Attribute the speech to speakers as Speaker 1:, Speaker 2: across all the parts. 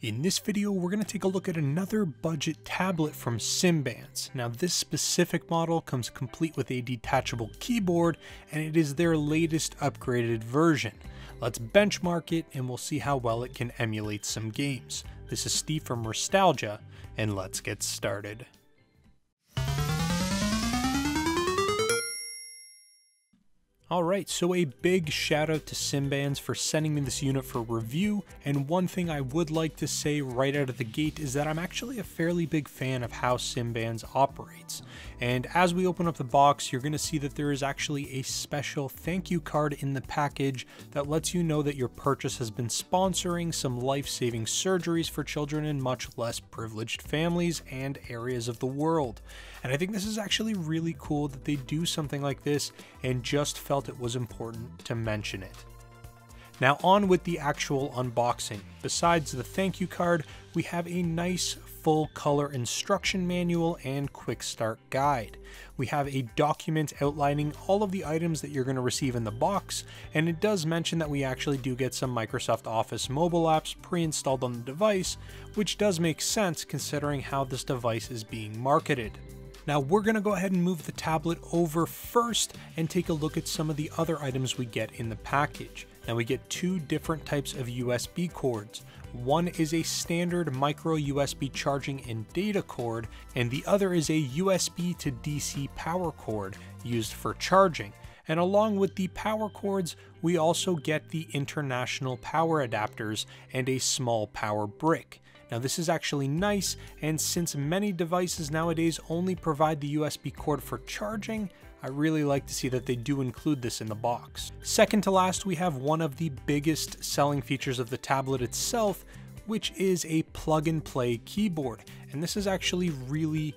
Speaker 1: In this video, we're going to take a look at another budget tablet from Simbans. Now, this specific model comes complete with a detachable keyboard, and it is their latest upgraded version. Let's benchmark it, and we'll see how well it can emulate some games. This is Steve from Restalgia, and let's get started. Alright, so a big shout out to Simbans for sending me this unit for review, and one thing I would like to say right out of the gate is that I'm actually a fairly big fan of how Simbans operates. And as we open up the box, you're going to see that there is actually a special thank you card in the package that lets you know that your purchase has been sponsoring some life-saving surgeries for children in much less privileged families and areas of the world. And I think this is actually really cool that they do something like this, and just felt it was important to mention it. Now on with the actual unboxing. Besides the thank you card, we have a nice full color instruction manual and quick start guide. We have a document outlining all of the items that you're going to receive in the box, and it does mention that we actually do get some Microsoft Office mobile apps pre-installed on the device, which does make sense considering how this device is being marketed. Now we're going to go ahead and move the tablet over first and take a look at some of the other items we get in the package. Now we get two different types of USB cords. One is a standard micro USB charging and data cord, and the other is a USB to DC power cord used for charging. And along with the power cords, we also get the international power adapters and a small power brick. Now this is actually nice, and since many devices nowadays only provide the USB cord for charging, I really like to see that they do include this in the box. Second to last, we have one of the biggest selling features of the tablet itself, which is a plug-and-play keyboard. And this is actually really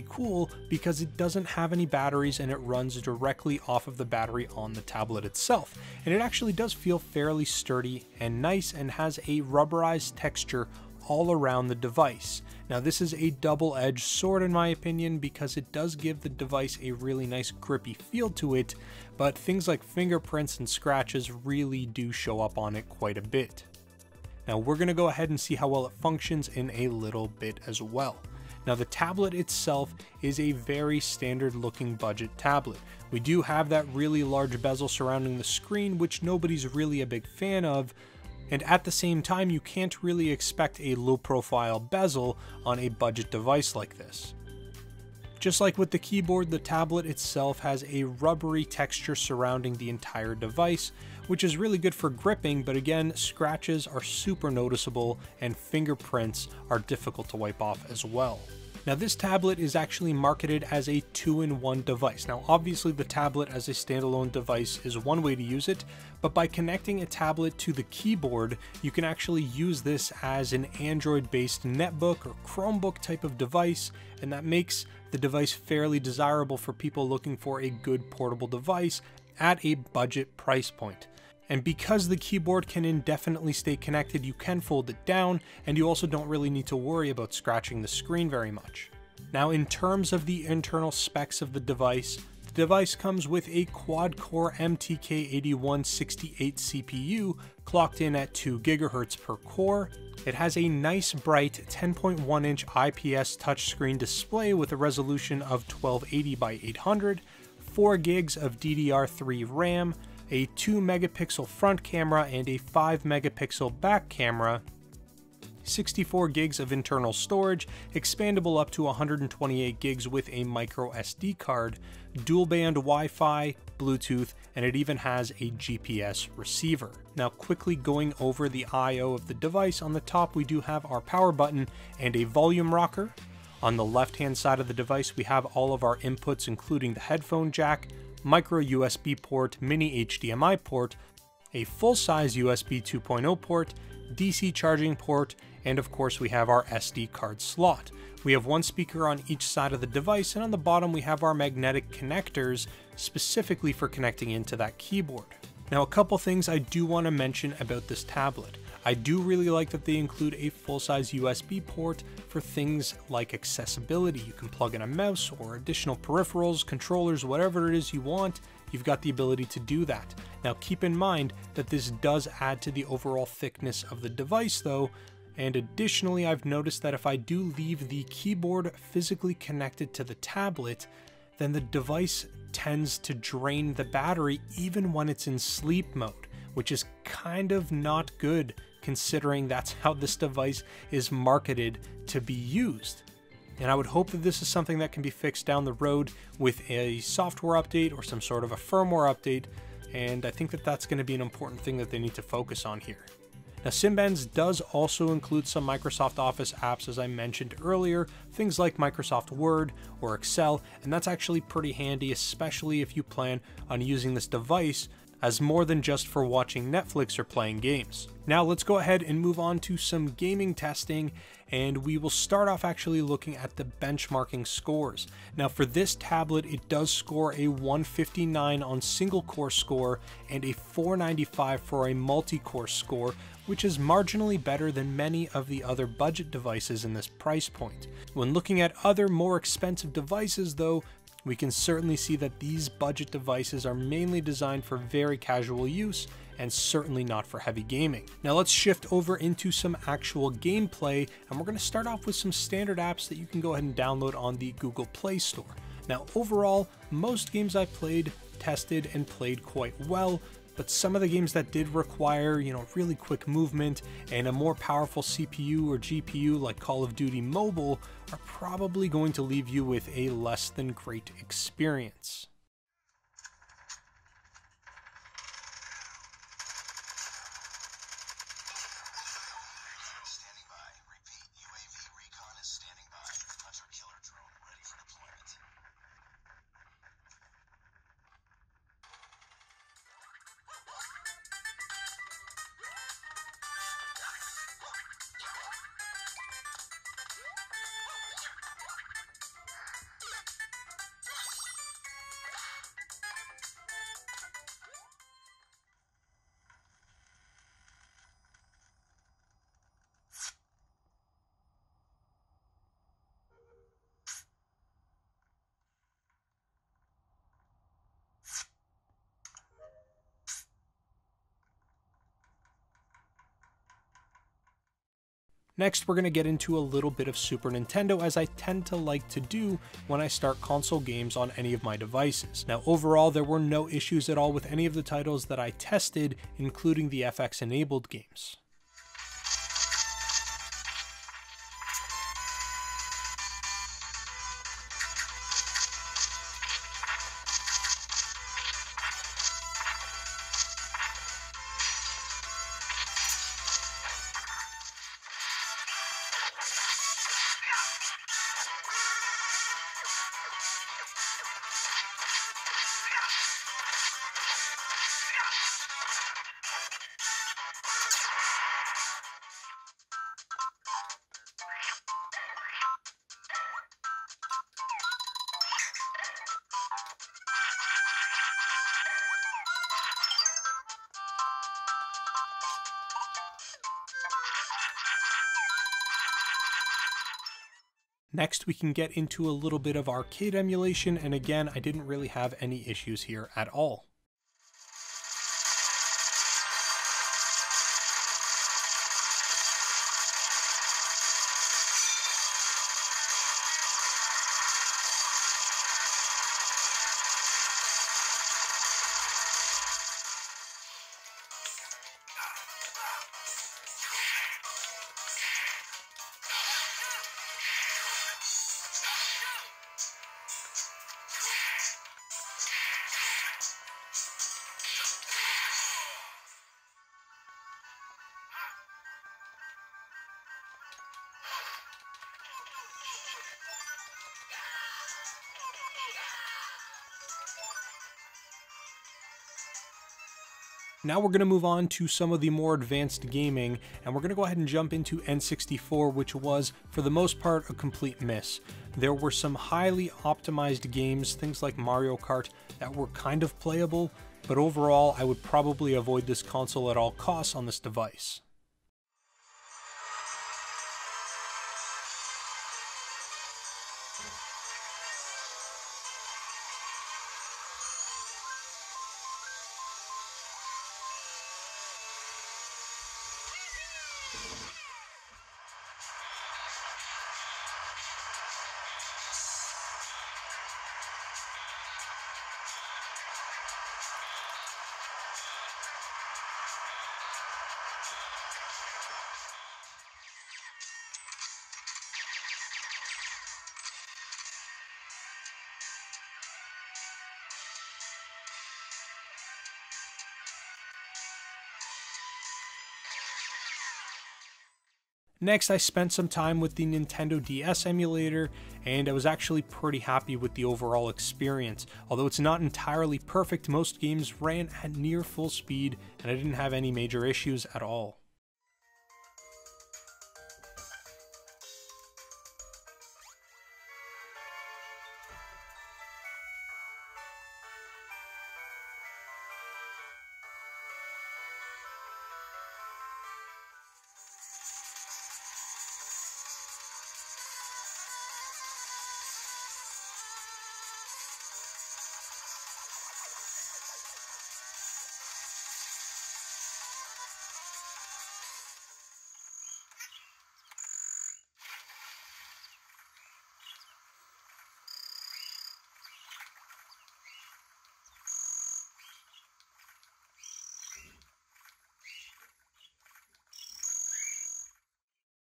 Speaker 1: cool because it doesn't have any batteries and it runs directly off of the battery on the tablet itself. And it actually does feel fairly sturdy and nice and has a rubberized texture all around the device. Now this is a double-edged sword in my opinion because it does give the device a really nice grippy feel to it, but things like fingerprints and scratches really do show up on it quite a bit. Now we're going to go ahead and see how well it functions in a little bit as well. Now the tablet itself is a very standard looking budget tablet. We do have that really large bezel surrounding the screen, which nobody's really a big fan of, and at the same time you can't really expect a low profile bezel on a budget device like this. Just like with the keyboard, the tablet itself has a rubbery texture surrounding the entire device, which is really good for gripping, but again, scratches are super noticeable and fingerprints are difficult to wipe off as well. Now this tablet is actually marketed as a 2-in-1 device. Now obviously the tablet as a standalone device is one way to use it, but by connecting a tablet to the keyboard, you can actually use this as an Android-based netbook or Chromebook type of device, and that makes the device fairly desirable for people looking for a good portable device at a budget price point. And because the keyboard can indefinitely stay connected, you can fold it down, and you also don't really need to worry about scratching the screen very much. Now in terms of the internal specs of the device comes with a quad-core MTK8168 CPU clocked in at 2 GHz per core. It has a nice bright 10.1-inch IPS touchscreen display with a resolution of 1280 by 800, 4 gigs of DDR3 RAM, a 2 megapixel front camera and a 5 megapixel back camera, 64 gigs of internal storage, expandable up to 128 gigs with a micro SD card, dual band Wi-Fi, Bluetooth, and it even has a GPS receiver. Now quickly going over the I/O of the device, on the top we do have our power button and a volume rocker. On the left hand side of the device we have all of our inputs including the headphone jack, micro USB port, mini HDMI port, a full-size USB 2.0 port, DC charging port, and of course we have our SD card slot. We have one speaker on each side of the device, and on the bottom we have our magnetic connectors specifically for connecting into that keyboard. Now a couple things I do want to mention about this tablet. I do really like that they include a full-size USB port for things like accessibility. You can plug in a mouse or additional peripherals, controllers, whatever it is you want, you've got the ability to do that. Now keep in mind that this does add to the overall thickness of the device though, And additionally, I've noticed that if I do leave the keyboard physically connected to the tablet, then the device tends to drain the battery even when it's in sleep mode, which is kind of not good considering that's how this device is marketed to be used. And I would hope that this is something that can be fixed down the road with a software update or some sort of a firmware update, and I think that that's going to be an important thing that they need to focus on here. Now, Simbans does also include some Microsoft Office apps, as I mentioned earlier, things like Microsoft Word or Excel, and that's actually pretty handy, especially if you plan on using this device as more than just for watching Netflix or playing games. Now let's go ahead and move on to some gaming testing, and we will start off actually looking at the benchmarking scores. Now for this tablet, it does score a 159 on single core score and a 495 for a multi-core score, which is marginally better than many of the other budget devices in this price point. When looking at other more expensive devices though, we can certainly see that these budget devices are mainly designed for very casual use and certainly not for heavy gaming. Now let's shift over into some actual gameplay, and we're going to start off with some standard apps that you can go ahead and download on the Google Play Store. Now overall, most games I played, tested, and played quite well, but some of the games that did require, really quick movement and a more powerful CPU or GPU like Call of Duty Mobile are probably going to leave you with a less than great experience. Next, we're going to get into a little bit of Super Nintendo, as I tend to like to do when I start console games on any of my devices. Now overall, there were no issues at all with any of the titles that I tested, including the FX-enabled games. Next, we can get into a little bit of arcade emulation, and again, I didn't really have any issues here at all. Now we're going to move on to some of the more advanced gaming, and we're going to go ahead and jump into N64, which was, for the most part, a complete miss. There were some highly optimized games, things like Mario Kart, that were kind of playable, but overall I would probably avoid this console at all costs on this device. Next, I spent some time with the Nintendo DS Emulator, and I was actually pretty happy with the overall experience. Although it's not entirely perfect, most games ran at near full speed, and I didn't have any major issues at all.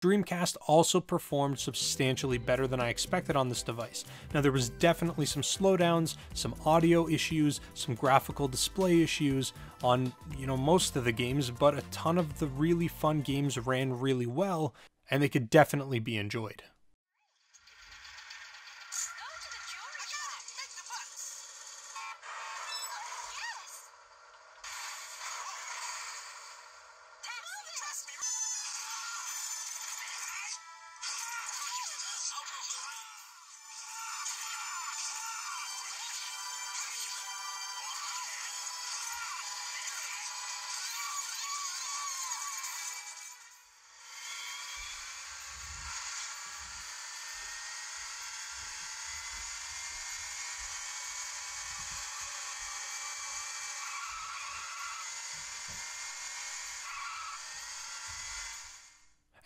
Speaker 1: Dreamcast also performed substantially better than I expected on this device. Now, there was definitely some slowdowns, some audio issues, some graphical display issues on, most of the games, but a ton of the really fun games ran really well, and they could definitely be enjoyed.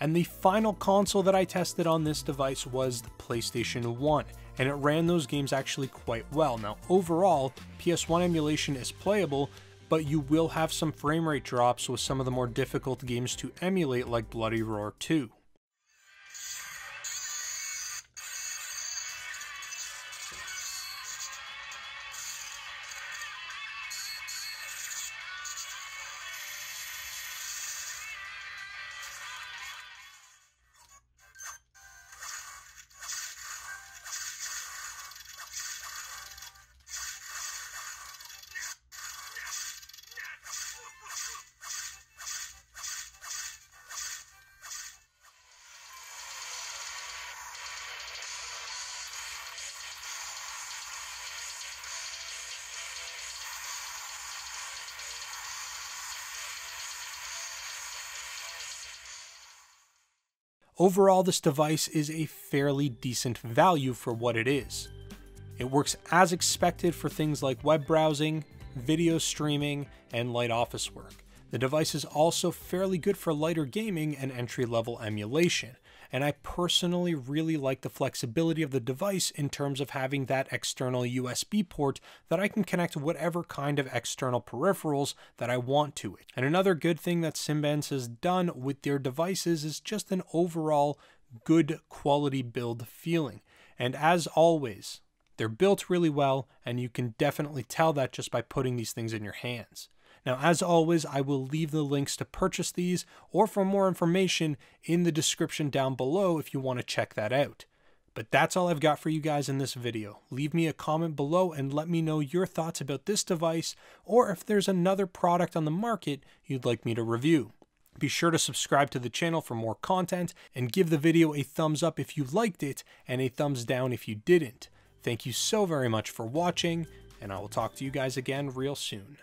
Speaker 1: And the final console that I tested on this device was the PlayStation 1, and it ran those games actually quite well. Now, overall, PS1 emulation is playable, but you will have some frame rate drops with some of the more difficult games to emulate, like Bloody Roar 2. Overall, this device is a fairly decent value for what it is. It works as expected for things like web browsing, video streaming, and light office work. The device is also fairly good for lighter gaming and entry-level emulation, and I personally really like the flexibility of the device in terms of having that external USB port that I can connect whatever kind of external peripherals that I want to it. And another good thing that Simbans has done with their devices is just an overall good quality build feeling. And as always, they're built really well, and you can definitely tell that just by putting these things in your hands. Now, as always, I will leave the links to purchase these or for more information in the description down below if you want to check that out. But that's all I've got for you guys in this video. Leave me a comment below and let me know your thoughts about this device, or if there's another product on the market you'd like me to review. Be sure to subscribe to the channel for more content, and give the video a thumbs up if you liked it and a thumbs down if you didn't. Thank you so very much for watching, and I will talk to you guys again real soon.